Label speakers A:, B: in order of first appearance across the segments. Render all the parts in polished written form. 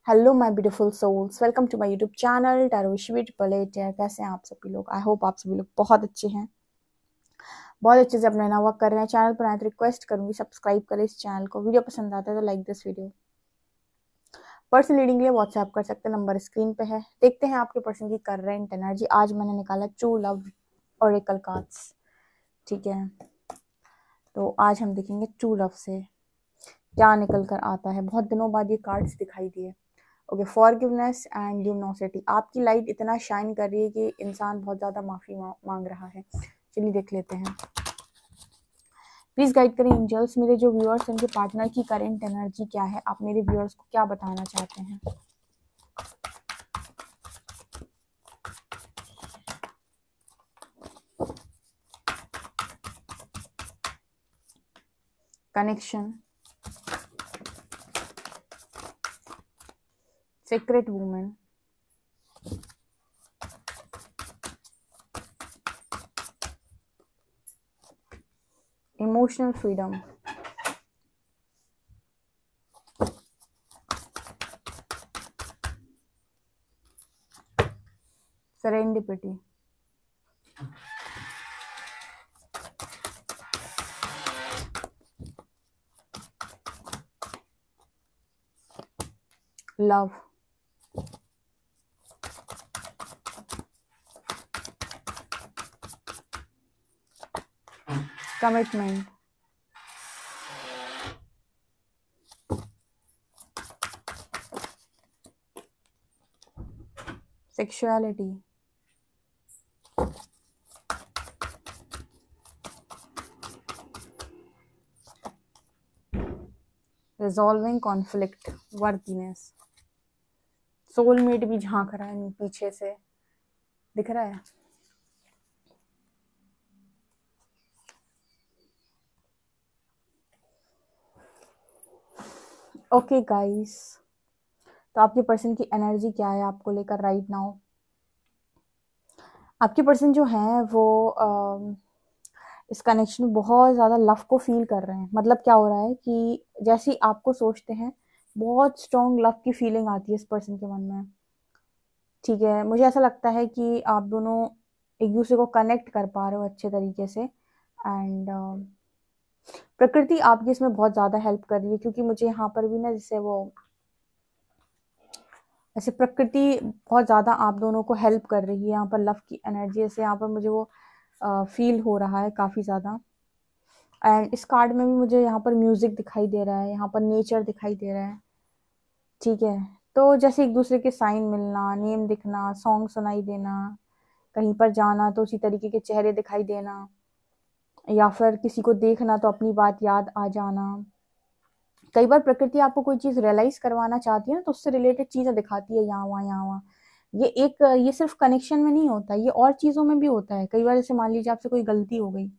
A: Hello my beautiful souls, welcome to my YouTube channel tarot wish with पलेट। कैसे हैं आप सभी लोग? आई होप आप सभी लोग बहुत अच्छे हैं, बहुत अच्छे से अपना वर्क कर रहे हैं। चैनल पर आए तो रिक्वेस्ट करूंगी सब्सक्राइब करें इस चैनल को। वीडियो पसंद आता है तो like this video. Person reading के लिए व्हाट्सएप कर सकते हैं, नंबर स्क्रीन पे है। देखते हैं आपके पर्सन की करंट एनर्जी। आज मैंने निकाला ट्रू लव ओरेकल कार्ड्स, ठीक है। तो आज हम देखेंगे ट्रू लव से क्या निकल कर आता है। बहुत दिनों बाद ये कार्ड्स दिखाई दिए। Okay, forgiveness and luminosity. आपकी लाइट इतना शाइन कर रही है कि इंसान बहुत ज़्यादा माफ़ी मांग रहा है। चलिए देख लेते हैं। प्लीज़ गाइड करें एंजल्स, मेरे जो व्यूअर्स हैं उनके पार्टनर की करंट एनर्जी क्या है। आप मेरे व्यूअर्स को क्या बताना चाहते हैं? Connection, secret woman, emotional freedom, serendipity, love, commitment, sexuality, resolving conflict, worthiness. Soulmate भी झांक रहा है पीछे से, दिख रहा है। ओके गाइस, तो आपके पर्सन की एनर्जी क्या है आपको लेकर राइट नाउ? आपके पर्सन जो है वो इस कनेक्शन में बहुत ज़्यादा लव को फील कर रहे हैं। मतलब क्या हो रहा है कि जैसे ही आपको सोचते हैं बहुत स्ट्रॉन्ग लव की फीलिंग आती है इस पर्सन के मन में, ठीक है। मुझे ऐसा लगता है कि आप दोनों एक दूसरे को कनेक्ट कर पा रहे हो अच्छे तरीके से। एंड प्रकृति आपकी इसमें बहुत ज़्यादा हेल्प कर रही है, क्योंकि मुझे यहाँ पर भी ना जैसे वो ऐसे प्रकृति बहुत ज़्यादा आप दोनों को हेल्प कर रही है यहाँ पर लव की एनर्जी। ऐसे यहाँ पर मुझे वो फील हो रहा है काफ़ी ज़्यादा। एंड इस कार्ड में भी मुझे यहाँ पर म्यूज़िक दिखाई दे रहा है, यहाँ पर नेचर दिखाई दे रहा है, ठीक है। तो जैसे एक दूसरे के साइन मिलना, नेम दिखना, सॉन्ग सुनाई देना, कहीं पर जाना तो उसी तरीके के चेहरे दिखाई देना, या फिर किसी को देखना तो अपनी बात याद आ जाना। कई बार प्रकृति आपको कोई चीज़ रियलाइज करवाना चाहती है ना, तो उससे रिलेटेड चीज़ें दिखाती है यहाँ वहाँ यहाँ वहाँ। ये सिर्फ कनेक्शन में नहीं होता, ये और चीज़ों में भी होता है। कई बार जैसे मान लीजिए आपसे कोई गलती हो गई,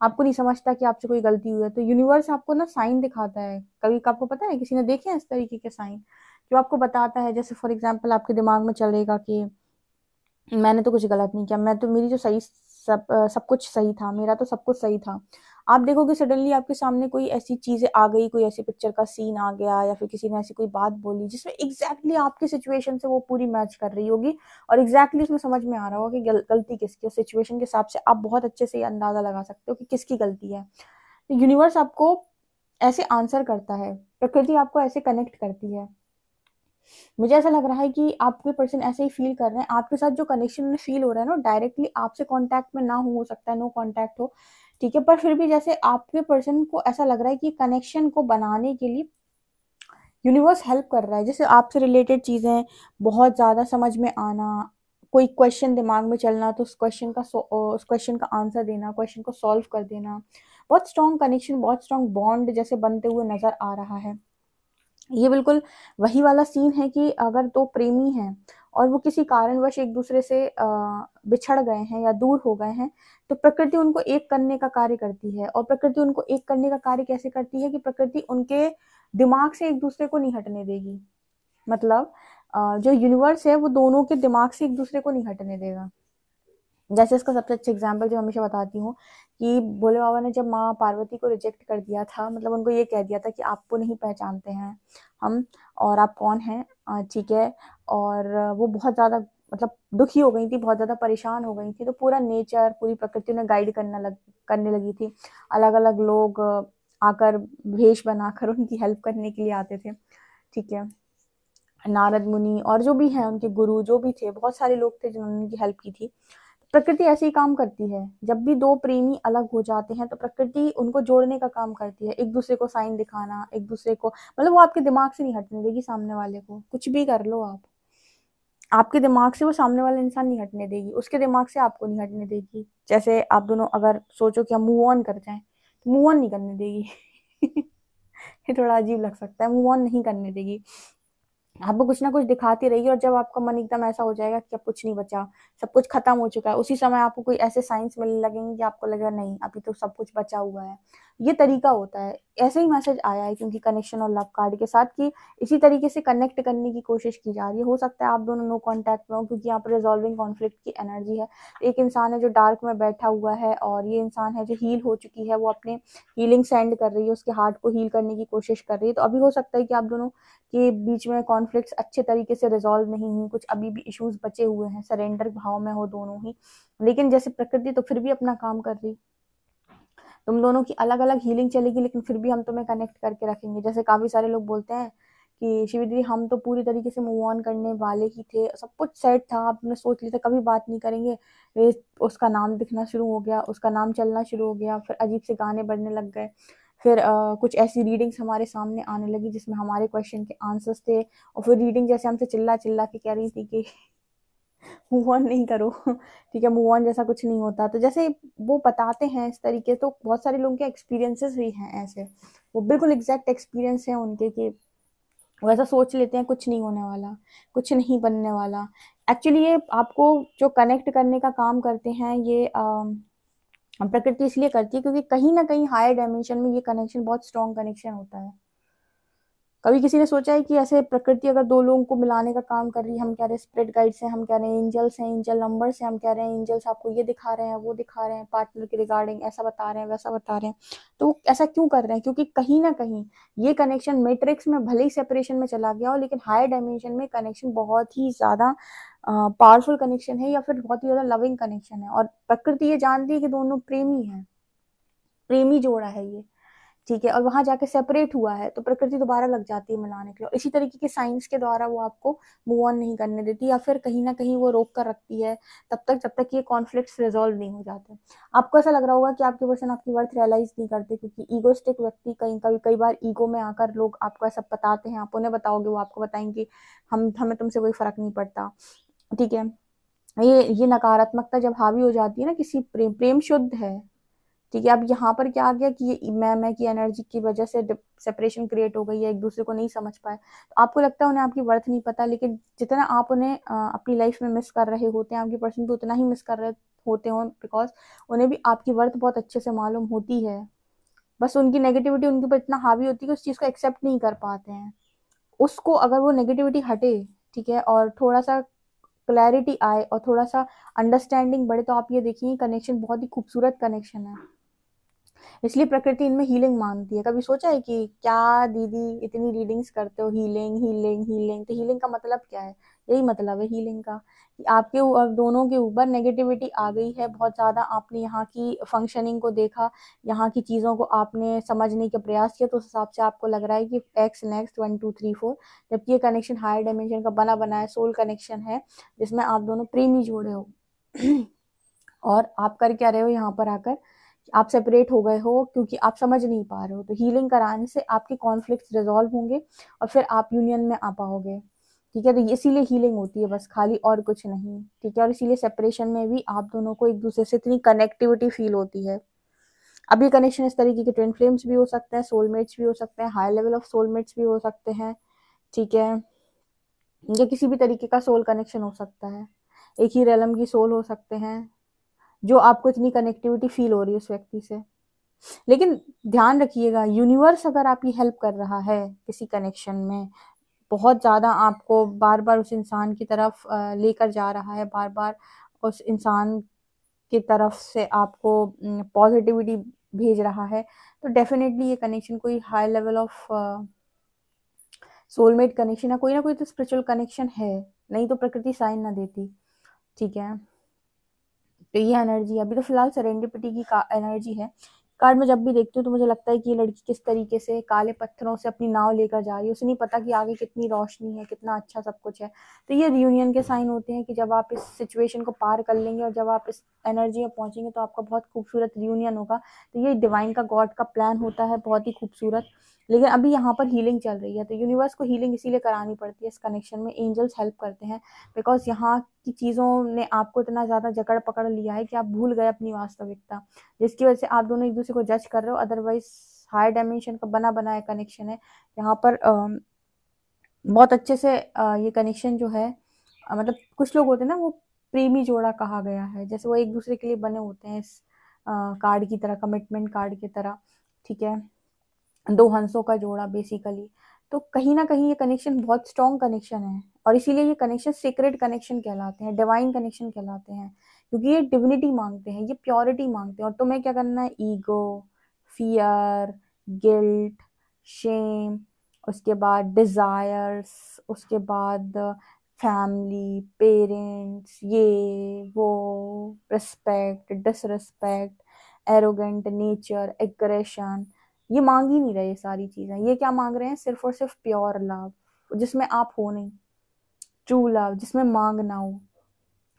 A: आपको नहीं समझता कि आपसे कोई गलती हुई है, तो यूनिवर्स आपको ना साइन दिखाता है। कभी आपको पता है, किसी ने देखे हैं इस तरीके के साइन जो आपको बताता है। जैसे फॉर एग्जाम्पल आपके दिमाग में चलेगा कि मैंने तो कुछ गलत नहीं किया, मैं तो मेरी जो सही सब कुछ सही था, मेरा तो सब कुछ सही था। आप देखोगे सडनली आपके सामने कोई ऐसी चीजें आ गई, कोई ऐसी पिक्चर का सीन आ गया, या फिर किसी ने ऐसी कोई बात बोली जिसमें एग्जैक्टली आपकी सिचुएशन से वो पूरी मैच कर रही होगी, और एग्जैक्टली उसमें समझ में आ रहा होगा कि गलती किसकी है। सिचुएशन के हिसाब से आप बहुत अच्छे से ये अंदाजा लगा सकते हो कि किसकी गलती है। तो यूनिवर्स आपको ऐसे आंसर करता है, प्रकृति आपको ऐसे कनेक्ट करती है। मुझे ऐसा लग रहा है कि आपके पर्सन ऐसे ही फील कर रहे हैं। आपके साथ जो कनेक्शन उन्हें फील हो रहा है ना, डायरेक्टली आपसे कांटेक्ट में ना हो सकता है, नो कांटेक्ट हो, ठीक है। पर फिर भी जैसे आपके पर्सन को ऐसा लग रहा है कि कनेक्शन को बनाने के लिए यूनिवर्स हेल्प कर रहा है। जैसे आपसे रिलेटेड चीज़ें बहुत ज़्यादा समझ में आना, कोई क्वेश्चन दिमाग में चलना, तो उस क्वेश्चन का आंसर देना, क्वेश्चन को सॉल्व कर देना। बहुत स्ट्रॉन्ग कनेक्शन, बहुत स्ट्रॉन्ग बॉन्ड जैसे बनते हुए नजर आ रहा है। ये बिल्कुल वही वाला सीन है कि अगर दो प्रेमी हैं और वो किसी कारणवश एक दूसरे से बिछड़ गए हैं या दूर हो गए हैं, तो प्रकृति उनको एक करने का कार्य करती है। और प्रकृति उनको एक करने का कार्य कैसे करती है कि प्रकृति उनके दिमाग से एक दूसरे को नहीं हटने देगी। मतलब जो यूनिवर्स है वो दोनों के दिमाग से एक दूसरे को नहीं हटने देगा। जैसे इसका सबसे अच्छा एग्जाम्पल जो हमेशा बताती हूँ कि भोले बाबा ने जब माँ पार्वती को रिजेक्ट कर दिया था, मतलब उनको ये कह दिया था कि आपको नहीं पहचानते हैं हम, और आप कौन हैं, ठीक है। और वो बहुत ज़्यादा मतलब दुखी हो गई थी, बहुत ज़्यादा परेशान हो गई थी। तो पूरा नेचर, पूरी प्रकृति उन्हें गाइड करने लगी थी। अलग अलग लोग आकर भेष बनाकर उनकी हेल्प करने के लिए आते थे, ठीक है। नारद मुनि और जो भी हैं उनके गुरु जो भी थे, बहुत सारे लोग थे जिन्होंने उनकी हेल्प की थी। प्रकृति ऐसे ही काम करती है। जब भी दो प्रेमी अलग हो जाते हैं तो प्रकृति उनको जोड़ने का काम करती है, एक दूसरे को साइन दिखाना, एक दूसरे को, मतलब वो आपके दिमाग से नहीं हटने देगी सामने वाले को, कुछ भी कर लो आप, आपके दिमाग से वो सामने वाला इंसान नहीं हटने देगी, उसके दिमाग से आपको नहीं हटने देगी। जैसे आप दोनों अगर सोचो कि हम मूव ऑन कर जाएं, तो मूव ऑन नहीं करने देगी। ये थोड़ा अजीब लग सकता है, मूव ऑन नहीं करने देगी, आपको कुछ ना कुछ दिखाती रहेगी। और जब आपका मन एकदम ऐसा हो जाएगा कि अब कुछ नहीं बचा, सब कुछ खत्म हो चुका है, उसी समय आपको कोई ऐसे साइंस मिलने लगेंगे कि आपको लगेगा नहीं अभी तो सब कुछ बचा हुआ है। ये तरीका होता है, ऐसे ही मैसेज आया है क्योंकि कनेक्शन और लव कार्ड के साथ कि इसी तरीके से कनेक्ट करने की कोशिश की जा रही है। हो सकता है आप दोनों नो कॉन्टैक्ट में हो क्योंकि यहाँ पर रिजॉल्विंग कॉन्फ्लिक्ट की एनर्जी है। एक इंसान है जो डार्क में बैठा हुआ है और ये इंसान है जो हील हो चुकी है, वो अपने हीलिंग सेंड कर रही है, उसके हार्ट को हील करने की कोशिश कर रही है। तो अभी हो सकता है कि आप दोनों के बीच में कॉन्फ्लिक्ट्स अच्छे तरीके से रिजॉल्व नहीं हुई, कुछ अभी भी इश्यूज बचे हुए हैं, सरेंडर भाव में हो दोनों ही। लेकिन जैसे प्रकृति तो फिर भी अपना काम कर रही, तुम दोनों की अलग अलग हीलिंग चलेगी लेकिन फिर भी हम तुम्हें कनेक्ट करके रखेंगे। जैसे काफी सारे लोग बोलते हैं कि शिवी दीदी हम तो पूरी तरीके से मूव ऑन करने वाले ही थे, सब कुछ सेट था, आपने सोच लिया था कभी बात नहीं करेंगे, उसका नाम दिखना शुरू हो गया, उसका नाम चलना शुरू हो गया, फिर अजीब से गाने बढ़ने लग गए, फिर कुछ ऐसी रीडिंग्स हमारे सामने आने लगी जिसमें हमारे क्वेश्चन के आंसर्स थे, और फिर रीडिंग जैसे हमसे चिल्ला चिल्ला के कह रही थी कि मूव ऑन नहीं करो, ठीक है, मूव ऑन जैसा कुछ नहीं होता। तो जैसे वो बताते हैं इस तरीके, तो बहुत सारे लोगों के एक्सपीरियंसेस भी हैं ऐसे, वो बिल्कुल एग्जैक्ट एक्सपीरियंस है उनके कि वैसा सोच लेते हैं कुछ नहीं होने वाला, कुछ नहीं बनने वाला। एक्चुअली ये आपको जो कनेक्ट करने का काम करते हैं ये प्रकृति इसलिए करती है क्योंकि कहीं ना कहीं हायर डायमेंशन में ये कनेक्शन बहुत स्ट्रॉन्ग कनेक्शन होता है। कभी किसी ने सोचा है कि ऐसे प्रकृति अगर दो लोगों को मिलाने का काम कर रही है, हम कह रहे हैं स्पिरिट गाइड्स हैं, हम कह रहे हैं एंजल्स हैं, एंजल नंबर्स हैं, हम कह रहे हैं एंजल्स आपको ये दिखा रहे हैं, वो दिखा रहे हैं, पार्टनर के रिगार्डिंग ऐसा बता रहे हैं, वैसा बता रहे हैं, तो वो ऐसा क्यों कर रहे हैं? क्योंकि कहीं ना कहीं ये कनेक्शन मैट्रिक्स में भले ही सेपरेशन में चला गया हो, लेकिन हायर डायमेंशन में कनेक्शन बहुत ही ज्यादा पावरफुल कनेक्शन है, या फिर बहुत ही ज्यादा लविंग कनेक्शन है। और प्रकृति ये जानती है कि दोनों प्रेमी है, प्रेमी जोड़ा है ये, ठीक है, और वहां जाके सेपरेट हुआ है तो प्रकृति दोबारा लग जाती है मिलाने के लिए, और इसी तरीके के साइंस के द्वारा वो आपको मूव ऑन नहीं करने देती, या फिर कहीं ना कहीं वो रोक कर रखती है तब तक जब तक ये कॉन्फ्लिक्ट्स रिजॉल्व नहीं हो जाते। आपको ऐसा लग रहा होगा कि आपके पर्सन आपकी वर्थ रियलाइज नहीं करते, क्योंकि ईगोस्टिक व्यक्ति कई बार ईगो में आकर लोग आपको ऐसा बताते हैं, आप उन्हें बताओगे वो आपको बताएंगे हमें तुमसे कोई फर्क नहीं पड़ता, ठीक है। ये नकारात्मकता जब हावी हो जाती है ना किसी प्रेम, प्रेम शुद्ध है, ठीक है। अब यहाँ पर क्या आ गया कि ये मैं की एनर्जी की वजह से सेपरेशन क्रिएट हो गई है, एक दूसरे को नहीं समझ पाए, तो आपको लगता है उन्हें आपकी वर्थ नहीं पता, लेकिन जितना आप उन्हें अपनी लाइफ में मिस कर रहे होते हैं, आपकी पर्सन भी उतना ही मिस कर रहे होते हो, बिकॉज उन्हें भी आपकी वर्थ बहुत अच्छे से मालूम होती है। बस उनकी नेगेटिविटी उनके ऊपर इतना हावी होती है कि उस चीज को एक्सेप्ट नहीं कर पाते हैं। उसको अगर वो नेगेटिविटी हटे, ठीक है, और थोड़ा सा क्लैरिटी आए और थोड़ा सा अंडरस्टैंडिंग बढ़े, तो आप ये देखिए कनेक्शन बहुत ही खूबसूरत कनेक्शन है। इसलिए प्रकृति इनमें हीलिंग मांगती है। कभी सोचा है कि क्या दीदी इतनी रीडिंग्स करते हो, हीलिंग हीलिंग हीलिंग, तो हीलिंग का मतलब क्या है? यही मतलब है हीलिंग का कि आपके दोनों के ऊपर नेगेटिविटी आ गई है बहुत ज्यादा, आपने यहाँ की फंक्शनिंग को देखा, यहाँ की चीजों को आपने समझने का प्रयास किया, तो उस हिसाब से आपको लग रहा है कि एक्स नेक्स्ट 1 2 3 4, जबकि ये कनेक्शन हायर डायमेंशन का बना बनाया सोल कनेक्शन है, जिसमें आप दोनों प्रेमी जोड़े हो। और आप कर क्या रहे हो यहाँ पर आकर, आप सेपरेट हो गए हो क्योंकि आप समझ नहीं पा रहे हो। तो हीलिंग कराने से आपके कॉन्फ्लिक्ट्स रिजॉल्व होंगे और फिर आप यूनियन में आ पाओगे, ठीक है। तो इसीलिए हीलिंग होती है बस, खाली और कुछ नहीं, ठीक है। और इसीलिए सेपरेशन में भी आप दोनों को एक दूसरे से इतनी कनेक्टिविटी फील होती है। अब ये कनेक्शन इस तरीके के ट्विन फ्लेम्स भी हो सकते हैं, सोलमेट्स भी हो सकते हैं, हाई लेवल ऑफ सोलमेट्स भी हो सकते हैं, ठीक है, या किसी भी तरीके का सोल कनेक्शन हो सकता है, एक ही रेलम की सोल हो सकते हैं, जो आपको इतनी कनेक्टिविटी फील हो रही है उस व्यक्ति से। लेकिन ध्यान रखिएगा, यूनिवर्स अगर आपकी हेल्प कर रहा है किसी कनेक्शन में, बहुत ज्यादा आपको बार बार उस इंसान की तरफ लेकर जा रहा है, बार बार उस इंसान की तरफ से आपको पॉजिटिविटी भेज रहा है, तो डेफिनेटली ये कनेक्शन कोई high level of soulmate connection है, कोई ना कोई तो स्पिरिचुअल कनेक्शन है, नहीं तो प्रकृति साइन ना देती। ठीक है, तो ये एनर्जी अभी तो फिलहाल सेरेंडिपिटी की एनर्जी है। कार्ड में जब भी देखती हूँ तो मुझे लगता है कि ये लड़की किस तरीके से काले पत्थरों से अपनी नाव लेकर जा रही है, उसे नहीं पता कि आगे कितनी रोशनी है, कितना अच्छा सब कुछ है। तो ये रियूनियन के साइन होते हैं कि जब आप इस सिचुएशन को पार कर लेंगे और जब आप इस एनर्जी में पहुंचेंगे तो आपका बहुत खूबसूरत रियूनियन होगा। तो ये डिवाइन का, गॉड का प्लान होता है, बहुत ही खूबसूरत। लेकिन अभी यहाँ पर हीलिंग चल रही है, तो यूनिवर्स को हीलिंग इसीलिए करानी पड़ती है इस कनेक्शन में, एंजल्स हेल्प करते हैं, बिकॉज यहाँ की चीज़ों ने आपको इतना ज़्यादा जकड़ पकड़ लिया है कि आप भूल गए अपनी वास्तविकता, जिसकी वजह से आप दोनों एक दूसरे को जज कर रहे हो। अदरवाइज हायर डायमेंशन का बना बनाया कनेक्शन है यहाँ पर। बहुत अच्छे से ये कनेक्शन जो है, मतलब कुछ लोग होते हैं ना, वो प्रेमी जोड़ा कहा गया है, जैसे वो एक दूसरे के लिए बने होते हैं इस कार्ड की तरह, कमिटमेंट कार्ड की तरह। ठीक है, दो हंसों का जोड़ा बेसिकली। तो कहीं ना कहीं ये कनेक्शन बहुत स्ट्रॉन्ग कनेक्शन है, और इसीलिए ये कनेक्शन सीक्रेट कनेक्शन कहलाते हैं, डिवाइन कनेक्शन कहलाते हैं, क्योंकि ये डिविनिटी मांगते हैं, ये प्योरिटी मांगते हैं। और तुम्हें क्या करना है, ईगो, फियर, गिल्ट, शेम, उसके बाद डिजायर्स, उसके बाद फैमिली, पेरेंट्स, ये वो, respect, disrespect, arrogant nature, aggression, ये मांग ही नहीं रहे ये सारी चीजें। ये क्या मांग रहे हैं, सिर्फ और सिर्फ प्योर लव, जिसमें आप हो नहीं, ट्रू लव, जिसमें मांग ना हो,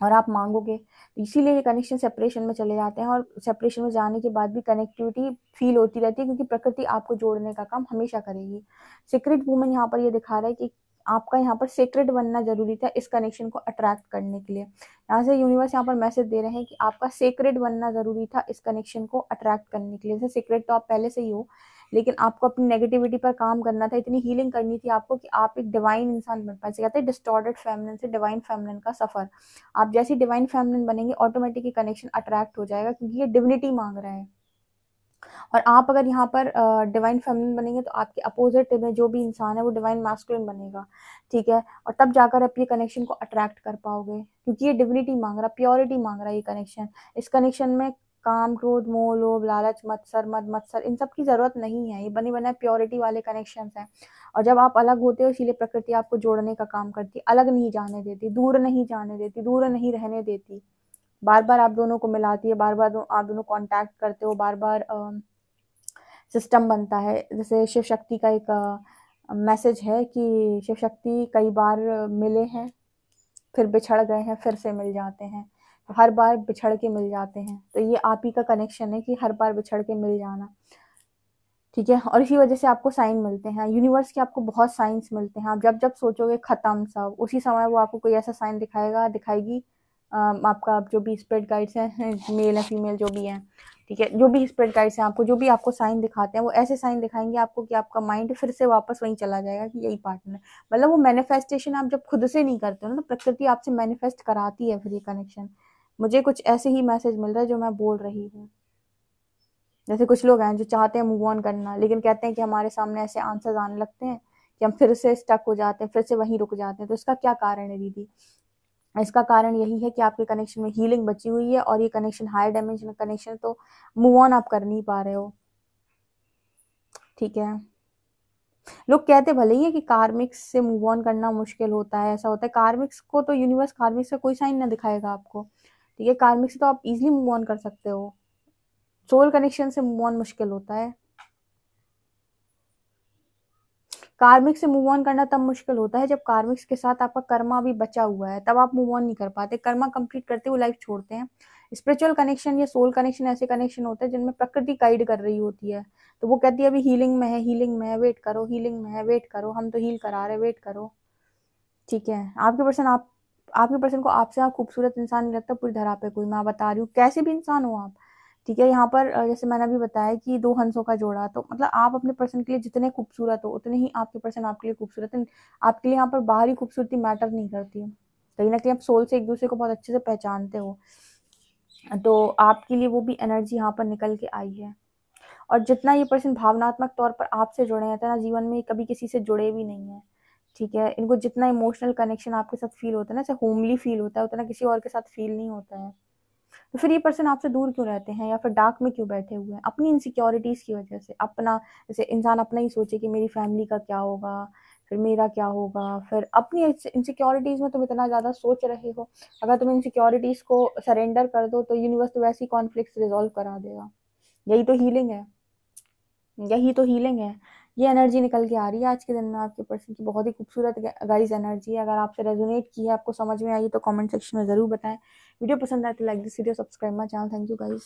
A: और आप मांगोगे। तो इसीलिए ये कनेक्शन सेपरेशन में चले जाते हैं, और सेपरेशन में जाने के बाद भी कनेक्टिविटी फील होती रहती है, क्योंकि प्रकृति आपको जोड़ने का काम हमेशा करेगी। सीक्रेट वूमन यहाँ पर ये दिखा रहा है कि आपका यहाँ पर सीक्रेट बनना जरूरी था इस कनेक्शन को अट्रैक्ट करने के लिए। यहाँ से यूनिवर्स यहाँ पर मैसेज दे रहे हैं कि आपका सीक्रेट बनना जरूरी था इस कनेक्शन को अट्रैक्ट करने के लिए। जैसे सीक्रेट तो आप पहले से ही हो, लेकिन आपको अपनी नेगेटिविटी पर काम करना था, इतनी हीलिंग करनी थी आपको कि आप एक डिवाइन इंसान बन पाए। कहते हैं डिस्टॉर्टेड फेमिनिन से डिवाइन फेमिनिन का सफर। आप जैसे डिवाइन फेमिनिन बनेंगे, ऑटोमेटिकली कनेक्शन अट्रैक्ट हो जाएगा, क्योंकि ये डिविनिटी मांग रहा है। और आप अगर यहाँ पर डिवाइन फेमिनिन बनेंगे तो आपके अपोजिट में जो भी इंसान है वो डिवाइन मैस्कुलिन बनेगा। ठीक है, और तब जाकर आप ये कनेक्शन को अट्रैक्ट कर पाओगे, क्योंकि ये डिविनिटी मांग रहा है, प्योरिटी मांग रहा है ये कनेक्शन। इस कनेक्शन में काम, क्रोध, मोह, लोभ, लालच, मत्सर, मद मत्सर, इन सब की जरूरत नहीं है। ये बने बनाए प्योरिटी वाले कनेक्शन हैं। और जब आप अलग होते हो, इसीलिए प्रकृति आपको जोड़ने का काम करती है, अलग नहीं जाने देती, दूर नहीं जाने देती, दूर नहीं रहने देती, बार बार आप दोनों को मिलाती है, बार बार आप दोनों कांटेक्ट करते हो, बार बार सिस्टम बनता है। जैसे शिव शक्ति का एक मैसेज है कि शिव शक्ति कई बार मिले हैं, फिर बिछड़ गए हैं, फिर से मिल जाते हैं, तो हर बार बिछड़ के मिल जाते हैं। तो ये आप ही का कनेक्शन है कि हर बार बिछड़ के मिल जाना। ठीक है, और इसी वजह से आपको साइन मिलते हैं, यूनिवर्स के आपको बहुत साइंस मिलते हैं। आप जब जब सोचोगे खत्म सब, उसी समय वो आपको कोई ऐसा साइन दिखाएगा, दिखाएगी। आपका जो भी स्पिरिट गाइड्स हैं, मेल है फीमेल जो भी हैं, ठीक है, जो भी स्पिरिट गाइड्स हैं, आपको जो भी आपको साइन दिखाते हैं, वो ऐसे साइन दिखाएंगे आपको कि आपका माइंड फिर से वापस वहीं चला जाएगा कि यही पार्टनर है। मतलब वो मैनिफेस्टेशन आप जब खुद से नहीं करते हो ना, तो प्रकृति आपसे मैनिफेस्ट कराती है फिर ये कनेक्शन। मुझे कुछ ऐसे ही मैसेज मिल रहा है जो मैं बोल रही हूँ। जैसे कुछ लोग हैं जो चाहते हैं मूव ऑन करना, लेकिन कहते हैं कि हमारे सामने ऐसे आंसर्स आने लगते हैं कि हम फिर से स्टक हो जाते हैं, फिर से वहीं रुक जाते हैं। तो इसका क्या कारण है दीदी? इसका कारण यही है कि आपके कनेक्शन में हीलिंग बची हुई है, और ये कनेक्शन हायर डायमेंशन कनेक्शन, तो मूव ऑन आप कर नहीं पा रहे हो। ठीक है, लोग कहते भले ही है कि कार्मिक्स से मूव ऑन करना मुश्किल होता है, ऐसा होता है। कार्मिक्स को तो यूनिवर्स कार्मिक्स का कोई साइन ना दिखाएगा आपको। ठीक है, कार्मिक्स से तो आप इजिली मूव ऑन कर सकते हो, सोल कनेक्शन से मूव ऑन मुश्किल होता है। कार्मिक से मूव ऑन करना तब मुश्किल होता है जब कार्मिक्स के साथ आपका कर्मा अभी बचा हुआ है, तब आप मूव ऑन नहीं कर पाते। कर्मा कंप्लीट करते हुए लाइफ छोड़ते हैं। स्पिरिचुअल कनेक्शन या सोल कनेक्शन ऐसे कनेक्शन होते हैं जिनमें प्रकृति गाइड कर रही होती है, तो वो कहती है अभी हीलिंग में है, हीलिंग में है, वेट करो, हीलिंग में है, वेट करो, हम तो हील करा रहे, वेट करो। ठीक है, आपके पर्सन को आपसे आप खूबसूरत इंसान नहीं लगता पूरी धरा पे कोई, मैं बता रही हूँ, कैसे भी इंसान हो आप। ठीक है, यहाँ पर जैसे मैंने अभी बताया कि दो हंसों का जोड़ा, तो मतलब आप अपने पर्सन के लिए जितने खूबसूरत हो, उतने ही आपके पर्सन आपके लिए खूबसूरत है। आपके लिए यहाँ पर बाहरी खूबसूरती मैटर नहीं करती है, कहीं ना कहीं आप सोल से एक दूसरे को बहुत अच्छे से पहचानते हो, तो आपके लिए वो भी एनर्जी यहाँ पर निकल के आई है। और जितना ये पर्सन भावनात्मक तौर पर आपसे जुड़े हैं, ना जीवन में कभी किसी से जुड़े भी नहीं है। ठीक है, इनको जितना इमोशनल कनेक्शन आपके साथ फील होता है ना, जैसे होमली फील होता है, उतना किसी और के साथ फील नहीं होता है। तो फिर ये पर्सन आपसे दूर क्यों रहते हैं या फिर डार्क में क्यों बैठे हुए हैं? अपनी इनसिक्योरिटीज़ की वजह से। अपना, जैसे इंसान अपना ही सोचे कि मेरी फैमिली का क्या होगा, फिर मेरा क्या होगा, फिर अपनी इनसिक्योरिटीज़ में तुम इतना ज़्यादा सोच रहे हो। अगर तुम इनसिक्योरिटीज़ को सरेंडर कर दो तो यूनिवर्स तो वैसे ही कॉन्फ्लिक्ट्स रिजॉल्व करा देगा। यही तो हीलिंग है, यही तो हीलिंग है। ये एनर्जी निकल के आ रही है आज के दिन में आपके पर्सन की, बहुत ही खूबसूरत गाइस एनर्जी है। अगर आपसे रेजोनेट की है, आपको समझ में आई तो कमेंट सेक्शन में ज़रूर बताएं। वीडियो पसंद आए तो like this video, subscribe my channel. Thank you guys.